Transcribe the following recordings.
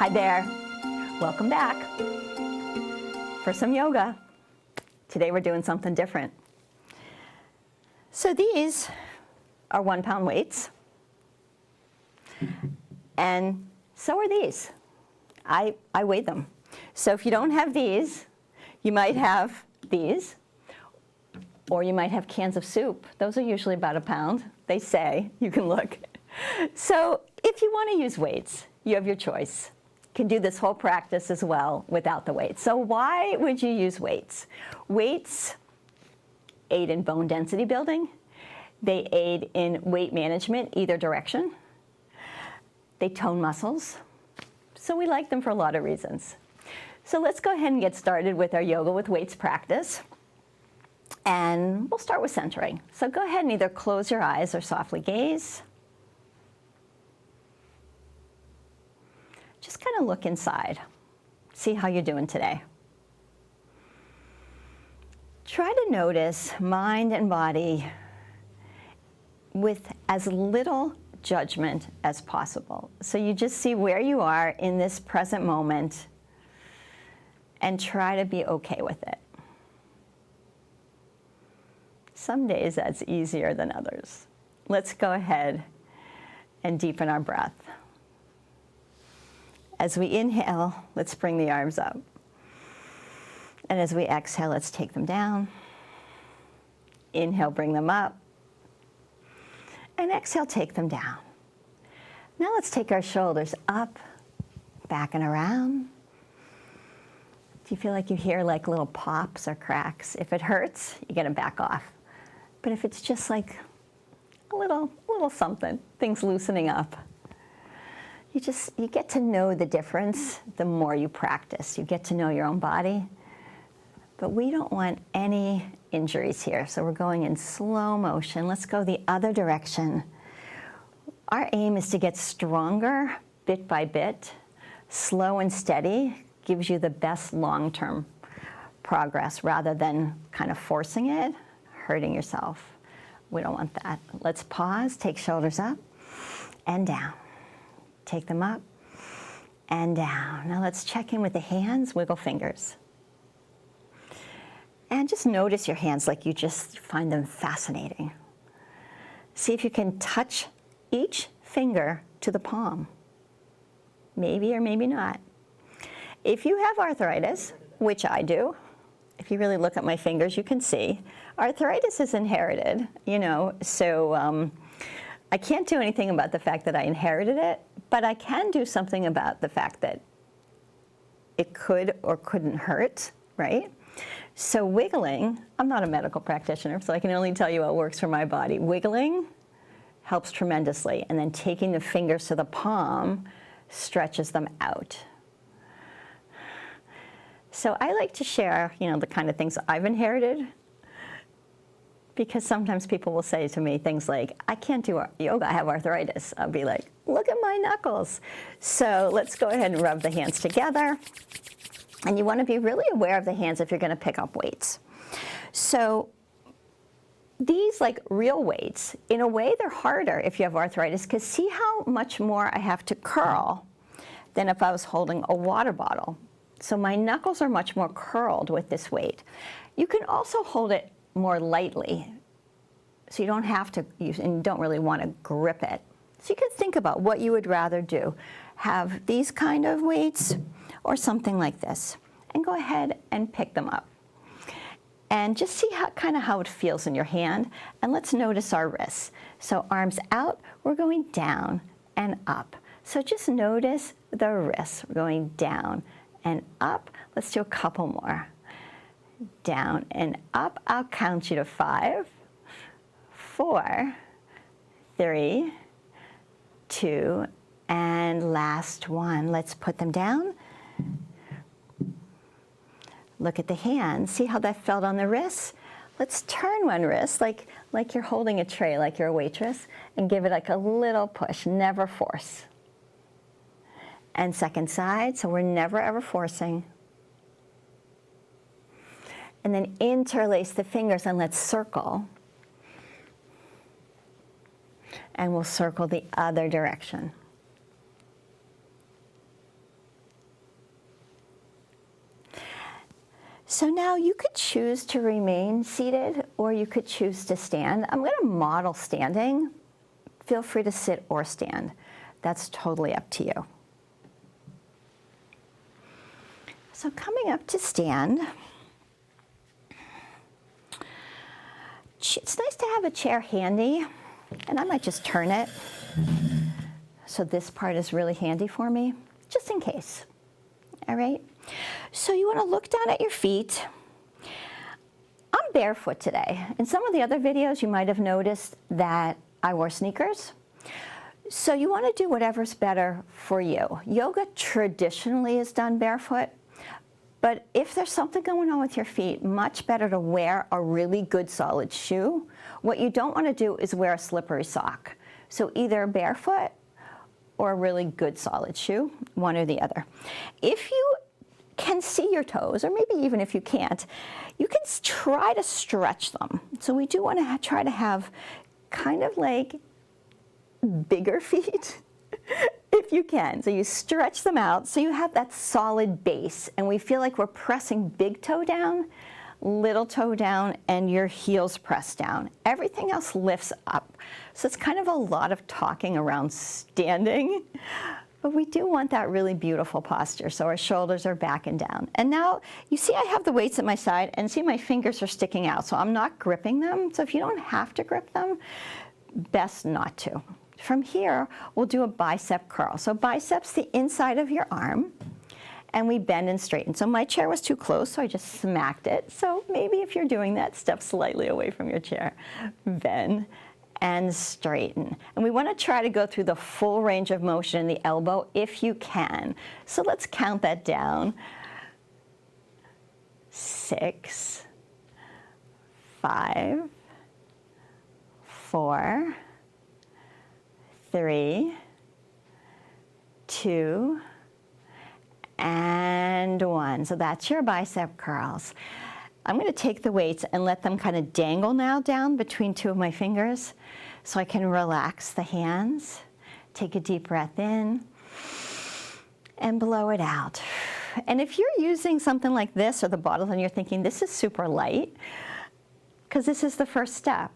Hi there, welcome back for some yoga. Today we're doing something different. So these are 1 pound weights, and so are these. I weighed them. So if you don't have these, you might have these, or you might have cans of soup. Those are usually about 1 pound, they say. You can look. So if you want to use weights, you have your choice. You can do this whole practice as well without the weights. So why would you use weights? Weights aid in bone density building. They aid in weight management, either direction. They tone muscles. So we like them for a lot of reasons. So let's go ahead and get started with our yoga with weights practice. And we'll start with centering. So go ahead and either close your eyes or softly gaze. Just kind of look inside. See how you're doing today. Try to notice mind and body with as little judgment as possible. So you just see where you are in this present moment and try to be okay with it. Some days that's easier than others. Let's go ahead and deepen our breath. As we inhale, let's bring the arms up. And as we exhale, let's take them down. Inhale, bring them up. And exhale, take them down. Now let's take our shoulders up, back and around. Do you feel like you hear like little pops or cracks? If it hurts, you get to back off. But if it's just like a little something, things loosening up, you get to know the difference the more you practice. You get to know your own body. But we don't want any injuries here, so we're going in slow motion. Let's go the other direction. Our aim is to get stronger bit by bit. Slow and steady gives you the best long-term progress rather than kind of forcing it, hurting yourself. We don't want that. Let's pause, take shoulders up and down. Take them up and down. Now let's check in with the hands, wiggle fingers. And just notice your hands like you just find them fascinating. See if you can touch each finger to the palm. Maybe or maybe not. If you have arthritis, which I do, if you really look at my fingers, you can see, arthritis is inherited, so I can't do anything about the fact that I inherited it, but I can do something about the fact that it could or couldn't hurt, right? So wiggling, I'm not a medical practitioner, so I can only tell you what works for my body. Wiggling helps tremendously, and then taking the fingers to the palm stretches them out. So I like to share, the kind of things I've inherited, because sometimes people will say to me things like, I can't do yoga, I have arthritis. I'll be like, look at my knuckles. So let's go ahead and rub the hands together. And you want to be really aware of the hands if you're going to pick up weights. So these like real weights, in a way they're harder if you have arthritis, because see how much more I have to curl than if I was holding a water bottle. So my knuckles are much more curled with this weight. You can also hold it more lightly, so you don't have to use, and you don't really want to grip it. So you can think about what you would rather do. Have these kind of weights or something like this, and go ahead and pick them up. And just see how it feels in your hand, and let's notice our wrists. So arms out, we're going down and up. So just notice the wrists. We're going down and up. Let's do a couple more. Down and up. I'll count you to 5, 4, 3, 2, and last one. Let's put them down. Look at the hands. See how that felt on the wrists? Let's turn one wrist like you're holding a tray, like you're a waitress, and give it like a little push. Never force. And second side, so we're never ever forcing. And then interlace the fingers and let's circle. And we'll circle the other direction. So now you could choose to remain seated or you could choose to stand. I'm going to model standing. Feel free to sit or stand. That's totally up to you. So coming up to stand, it's nice to have a chair handy, and I might just turn it so this part is really handy for me, just in case. All right? So you want to look down at your feet. I'm barefoot today. In some of the other videos, you might have noticed that I wore sneakers. So you want to do whatever's better for you. Yoga traditionally is done barefoot, but if there's something going on with your feet, much better to wear a really good solid shoe. What you don't want to do is wear a slippery sock. So either barefoot or a really good solid shoe, one or the other. If you can see your toes, or maybe even if you can't, you can try to stretch them. So we do want to try to have kind of like bigger feet if you can. So you stretch them out so you have that solid base, and we feel like we're pressing big toe down, little toe down, and your heels press down. Everything else lifts up. So it's kind of a lot of talking around standing, but we do want that really beautiful posture. So our shoulders are back and down. And now you see I have the weights at my side, and see my fingers are sticking out. So I'm not gripping them. So if you don't have to grip them, best not to. From here, we'll do a bicep curl. So biceps, the inside of your arm, and we bend and straighten. So my chair was too close, so I just smacked it. So maybe if you're doing that, step slightly away from your chair. Bend and straighten. And we want to try to go through the full range of motion in the elbow if you can. So let's count that down. 6, 5, 4, 3, 2, and 1. So that's your bicep curls. I'm going to take the weights and let them kind of dangle now down between two of my fingers so I can relax the hands. Take a deep breath in and blow it out. And if you're using something like this or the bottles and you're thinking this is super light, because this is the first step.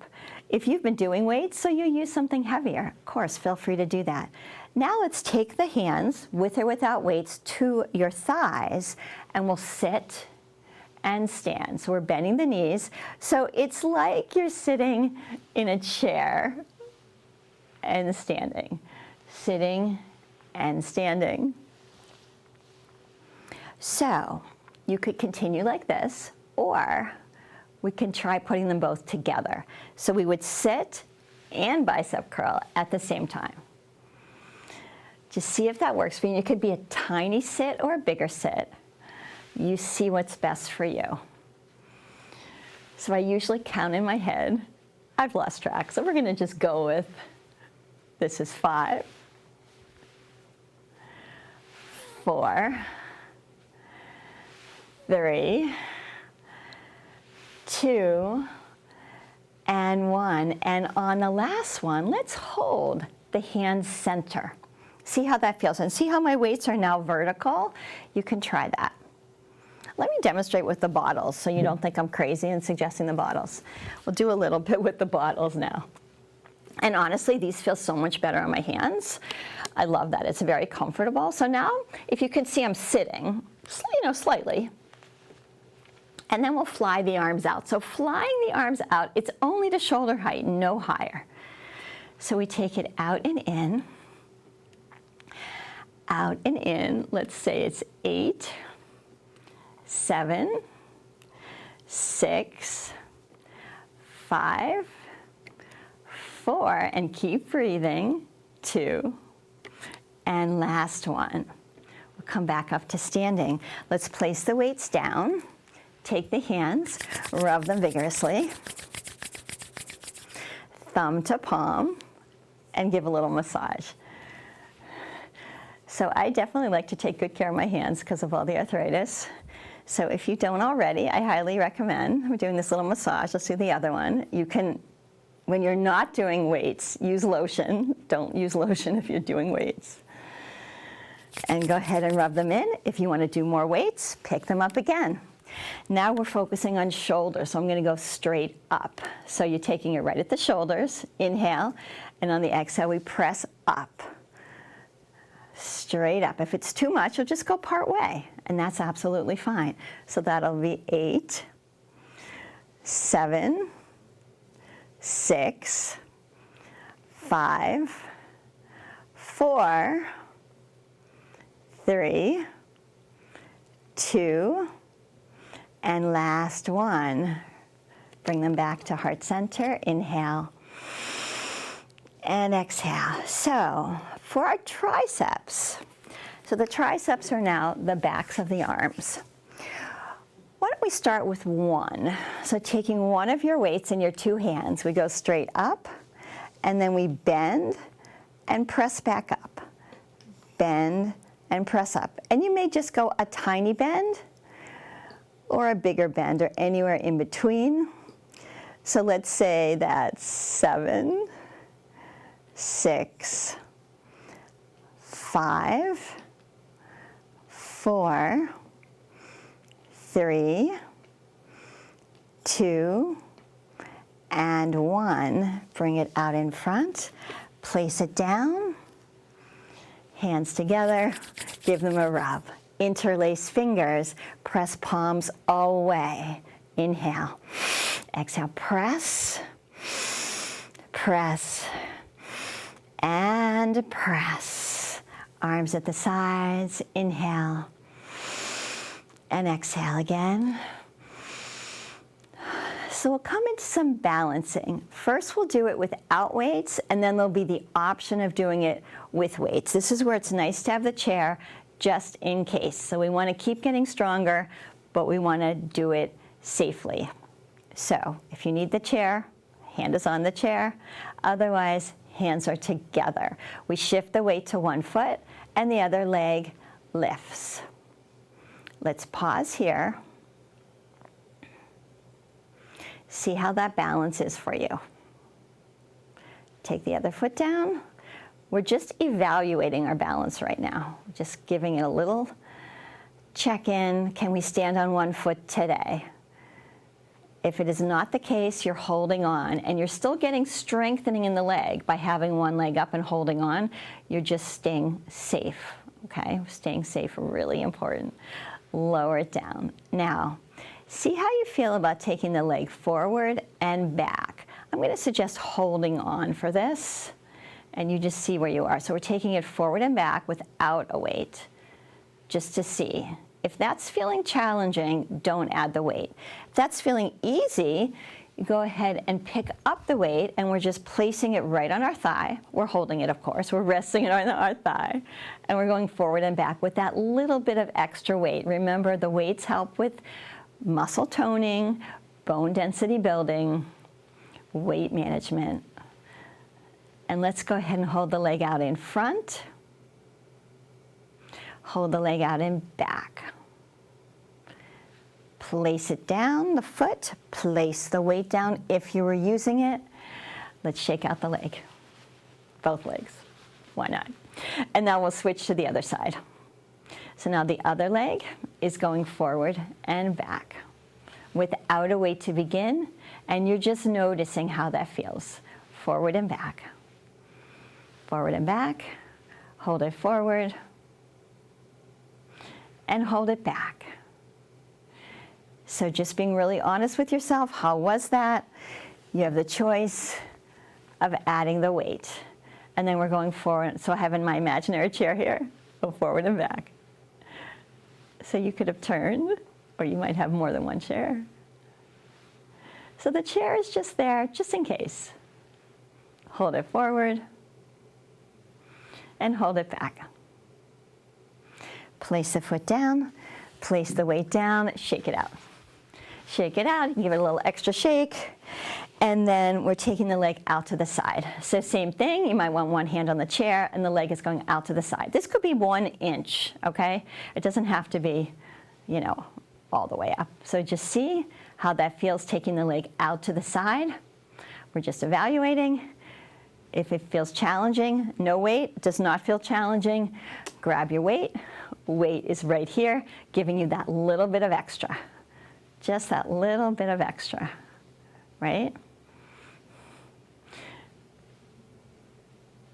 If you've been doing weights, so you use something heavier, of course, feel free to do that. Now let's take the hands, with or without weights, to your thighs, and we'll sit and stand. So we're bending the knees. So it's like you're sitting in a chair and standing, sitting and standing. So you could continue like this, or we can try putting them both together. So we would sit and bicep curl at the same time. Just see if that works for you. It could be a tiny sit or a bigger sit. You see what's best for you. So I usually count in my head. I've lost track, so we're going to just go with, this is 5, 4, 3, 2, and 1. And on the last one, let's hold the hands center. See how that feels, and see how my weights are now vertical? You can try that. Let me demonstrate with the bottles so you don't think I'm crazy in suggesting the bottles. We'll do a little bit with the bottles now. And honestly, these feel so much better on my hands. I love that. It's very comfortable. So now, if you can see, I'm sitting, slightly. And then we'll fly the arms out. So flying the arms out, it's only to shoulder height, no higher. So we take it out and in. Out and in. Let's say it's 8, 7, 6, 5, 4, and keep breathing, 2, and last one. We'll come back up to standing. Let's place the weights down, take the hands, rub them vigorously, thumb to palm, and give a little massage. So I definitely like to take good care of my hands because of all the arthritis. So if you don't already, I highly recommend, we're doing this little massage. Let's do the other one. You can, when you're not doing weights, use lotion. Don't use lotion if you're doing weights. And go ahead and rub them in. If you want to do more weights, pick them up again. Now we're focusing on shoulders, so I'm going to go straight up. So you're taking it right at the shoulders, inhale, and on the exhale we press up. Straight up. If it's too much, you'll just go part way, and that's absolutely fine. So that'll be 8, 7, 6, 5, 4, 3, 2, and last one. Bring them back to heart center. Inhale and exhale. So for our triceps, so the triceps are now the backs of the arms. Why don't we start with one? So taking one of your weights in your two hands, we go straight up, and then we bend and press back up. Bend and press up. And you may just go a tiny bend or a bigger bend or anywhere in between. So let's say that's 7, 6, 5, 4, 3, 2, and 1. Bring it out in front. Place it down. Hands together. Give them a rub. Interlace fingers. Press palms away. Inhale. Exhale. Press. Press. And press. Arms at the sides. Inhale. And exhale again. So we'll come into some balancing. First we'll do it without weights, and then there'll be the option of doing it with weights. This is where it's nice to have the chair just in case. So we want to keep getting stronger, but we want to do it safely. So if you need the chair, hand is on the chair. Otherwise, hands are together. We shift the weight to one foot, and the other leg lifts. Let's pause here. See how that balance is for you. Take the other foot down. We're just evaluating our balance right now. Just giving it a little check-in. Can we stand on one foot today? If it is not the case, you're holding on, and you're still getting strengthening in the leg by having one leg up and holding on. You're just staying safe, okay? Staying safe, really important. Lower it down. Now, see how you feel about taking the leg forward and back. I'm going to suggest holding on for this, and you just see where you are. So we're taking it forward and back without a weight, just to see. If that's feeling challenging, don't add the weight. If that's feeling easy, you go ahead and pick up the weight, and we're just placing it right on our thigh. We're holding it, of course. We're resting it on our thigh, and we're going forward and back with that little bit of extra weight. Remember, the weights help with muscle toning, bone density building, weight management. And let's go ahead and hold the leg out in front. Hold the leg out in back. Place it down, the foot. Place the weight down if you were using it. Let's shake out the leg. Both legs. Why not? And now we'll switch to the other side. So now the other leg is going forward and back without a weight to begin, and you're just noticing how that feels. Forward and back. Forward and back. Hold it forward. And hold it back. So just being really honest with yourself, how was that? You have the choice of adding the weight. And then we're going forward. So I have in my imaginary chair here, go forward and back. So you could have turned, or you might have more than one chair. So the chair is just there, just in case. Hold it forward and hold it back. Place the foot down, place the weight down, shake it out. Shake it out, you can give it a little extra shake, and then we're taking the leg out to the side. So same thing, you might want one hand on the chair and the leg is going out to the side. This could be 1 inch, okay? It doesn't have to be, you know, all the way up. So just see how that feels taking the leg out to the side. We're just evaluating. If it feels challenging, no weight, does not feel challenging, grab your weight. Weight is right here, giving you that little bit of extra. Just that little bit of extra, right?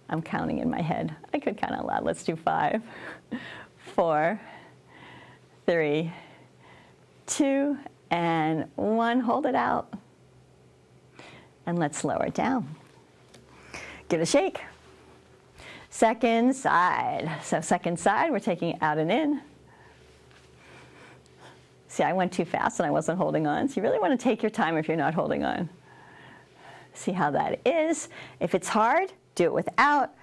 I'm counting in my head. I could count out loud. Let's do 5, 4, 3, 2, and 1. Hold it out. And let's lower it down. Give it a shake. Second side. So second side, we're taking it out and in. See, I went too fast and I wasn't holding on. So you really want to take your time if you're not holding on. See how that is. If it's hard, do it without.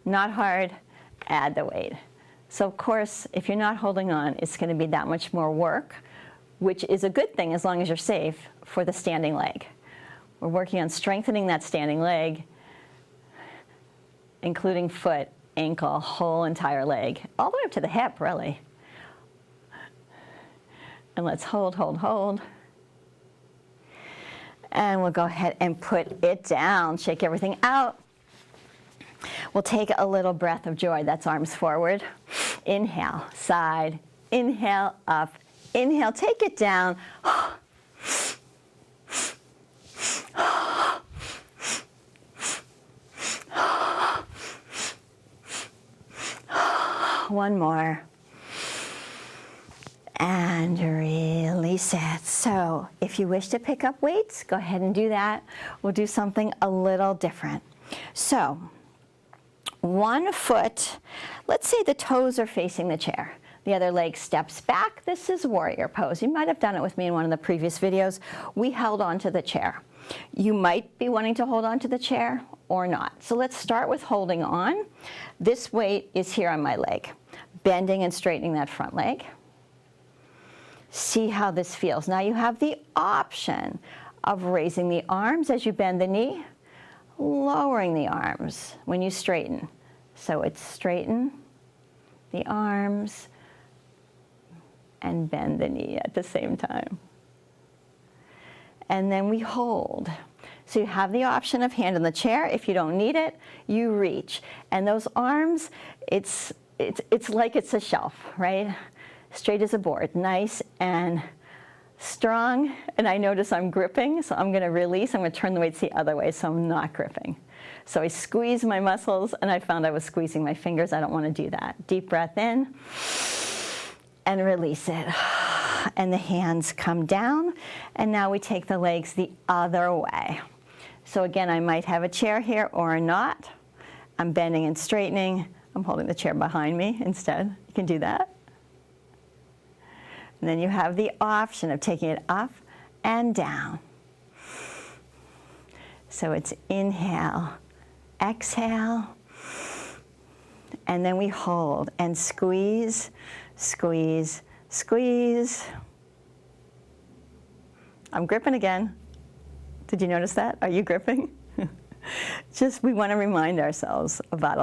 Not hard, add the weight. So of course, if you're not holding on, it's going to be that much more work, which is a good thing as long as you're safe for the standing leg. We're working on strengthening that standing leg, including foot, ankle, whole entire leg, all the way up to the hip, really. And let's hold, hold, hold. And we'll go ahead and put it down. Shake everything out. We'll take a little breath of joy. That's arms forward. Inhale, side. Inhale, up. Inhale, take it down. One more. And release it. So if you wish to pick up weights, go ahead and do that. We'll do something a little different. So one foot, let's say the toes are facing the chair. The other leg steps back. This is warrior pose. You might have done it with me in one of the previous videos. We held on to the chair. You might be wanting to hold on to the chair or not. So let's start with holding on. This weight is here on my leg. Bending and straightening that front leg. See how this feels. Now you have the option of raising the arms as you bend the knee, lowering the arms when you straighten. So it's straighten the arms and bend the knee at the same time. And then we hold. So you have the option of hand on the chair. If you don't need it, you reach. And those arms, it's like it's a shelf, right? Straight as a board, nice and strong. And I notice I'm gripping, so I'm going to release. I'm going to turn the weights the other way, so I'm not gripping. So I squeeze my muscles, and I found I was squeezing my fingers. I don't want to do that. Deep breath in, and release it. And the hands come down, and now we take the legs the other way. So again, I might have a chair here or not. I'm bending and straightening. I'm holding the chair behind me instead. You can do that. And then you have the option of taking it up and down. So it's inhale, exhale, and then we hold and squeeze, squeeze, squeeze. I'm gripping again. Did you notice that? Are you gripping? Just, we want to remind ourselves about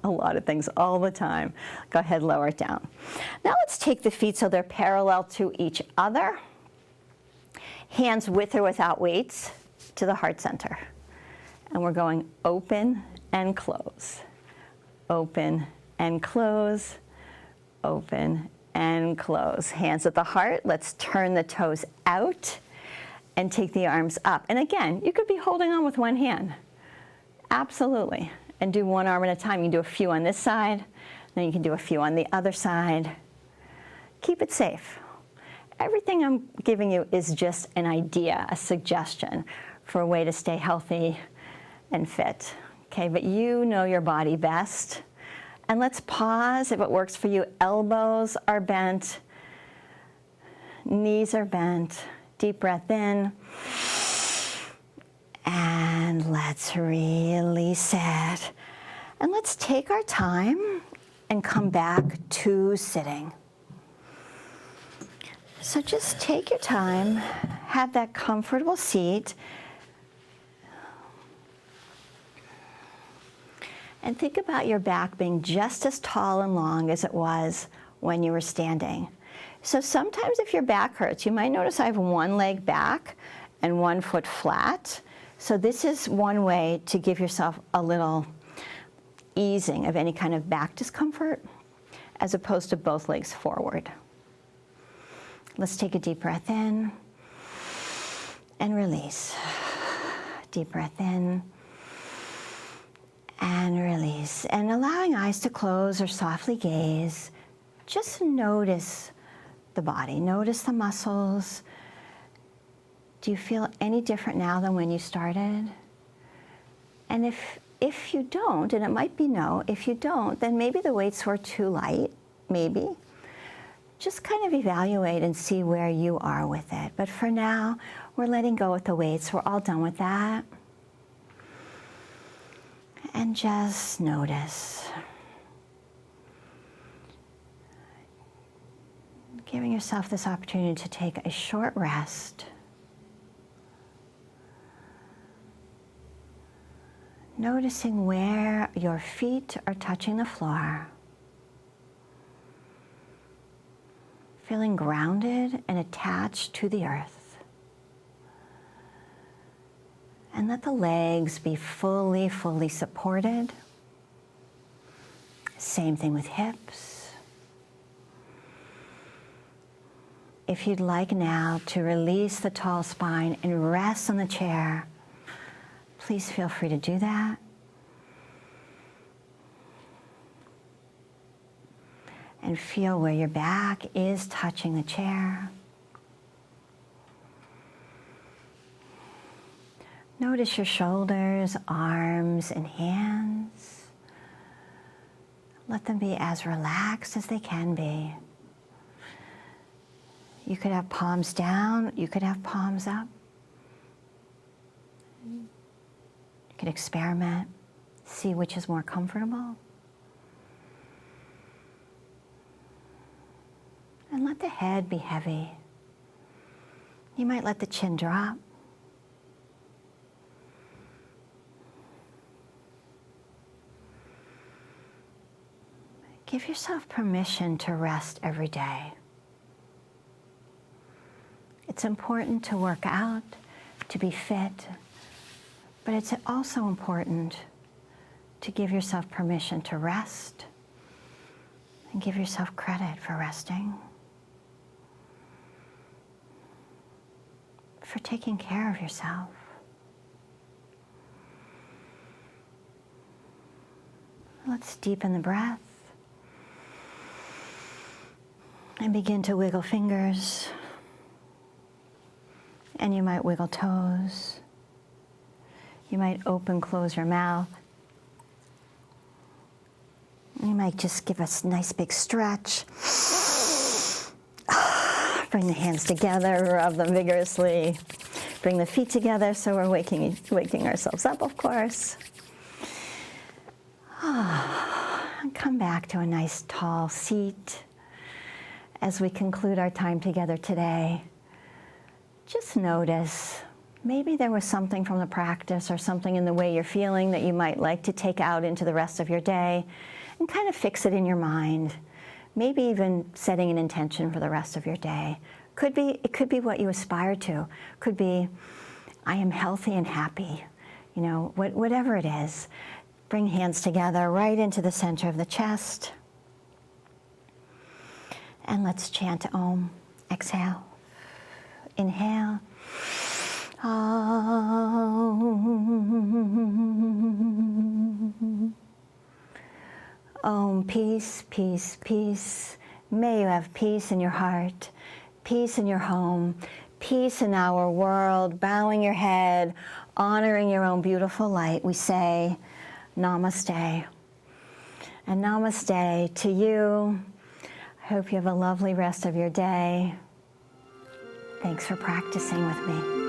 a lot of things all the time. Go ahead, lower it down. Now let's take the feet so they're parallel to each other. Hands with or without weights to the heart center. And we're going open and close. Open and close. Open and close. Hands at the heart. Let's turn the toes out and take the arms up. And again, you could be holding on with one hand. Absolutely. And do one arm at a time. You can do a few on this side, then you can do a few on the other side. Keep it safe. Everything I'm giving you is just an idea, a suggestion for a way to stay healthy and fit. Okay, but you know your body best. And let's pause if it works for you. Elbows are bent, knees are bent. Deep breath in. And let's release it. And let's take our time and come back to sitting. So just take your time, have that comfortable seat, and think about your back being just as tall and long as it was when you were standing. So sometimes if your back hurts, you might notice I have one leg back and one foot flat. So this is one way to give yourself a little easing of any kind of back discomfort, as opposed to both legs forward. Let's take a deep breath in and release. Deep breath in and release. And allowing eyes to close or softly gaze, just notice the body, notice the muscles. Do you feel any different now than when you started? And if you don't, and it might be no, if you don't, then maybe the weights were too light, maybe. Just kind of evaluate and see where you are with it. But for now, we're letting go with the weights. We're all done with that. And just notice. Giving yourself this opportunity to take a short rest. Noticing where your feet are touching the floor. Feeling grounded and attached to the earth. And let the legs be fully, fully supported. Same thing with hips. If you'd like now to release the tall spine and rest on the chair, please feel free to do that. And feel where your back is touching the chair. Notice your shoulders, arms, and hands. Let them be as relaxed as they can be. You could have palms down, you could have palms up. You could experiment, see which is more comfortable. And let the head be heavy. You might let the chin drop. Give yourself permission to rest every day. It's important to work out, to be fit, but it's also important to give yourself permission to rest and give yourself credit for resting, for taking care of yourself. Let's deepen the breath and begin to wiggle fingers. And you might wiggle toes. You might open, close your mouth. You might just give us a nice big stretch. Bring the hands together, rub them vigorously. Bring the feet together so we're waking ourselves up, of course. And come back to a nice tall seat as we conclude our time together today. Just notice, maybe there was something from the practice or something in the way you're feeling that you might like to take out into the rest of your day and kind of fix it in your mind. Maybe even setting an intention for the rest of your day. It could be what you aspire to. Could be, I am healthy and happy. You know, whatever it is. Bring hands together right into the center of the chest. And let's chant Om. Exhale. Inhale. Om. Om, peace, peace, peace. May you have peace in your heart, peace in your home, peace in our world. Bowing your head, honoring your own beautiful light, we say Namaste. And Namaste to you. I hope you have a lovely rest of your day. Thanks for practicing with me.